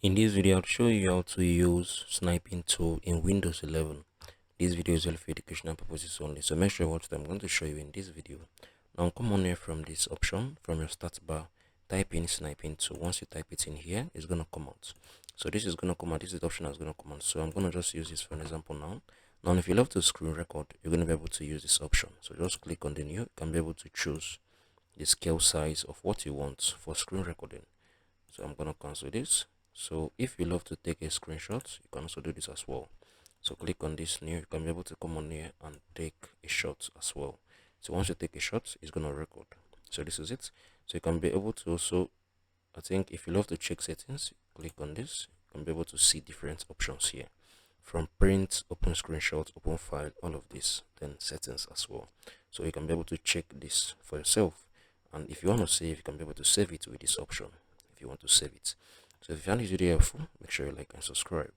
In this video, I'll show you how to use sniping tool in Windows 11. This video is only for educational purposes only, so make sure you watch what I'm going to show you in this video. Now come on here from this option, from your start bar, type in sniping tool. Once you type it in here, it's going to come out. So this is going to come out, this is the option that's going to come out. So I'm going to just use this for an example now. Now if you love to screen record, you're going to be able to use this option. So just click on the new, you can be able to choose the scale size of what you want for screen recording. So I'm going to cancel this. So if you love to take a screenshot, you can also do this as well. So click on this new, you can be able to come on here and take a shot as well. So once you take a shot, it's going to record. So this is it. So you can be able to also, I think if you love to check settings, click on this, you can be able to see different options here. From print, open screenshot, open file, all of this, then settings as well. So you can be able to check this for yourself. And if you want to save, you can be able to save it with this option if you want to save it. So if you found this video helpful, make sure you like and subscribe.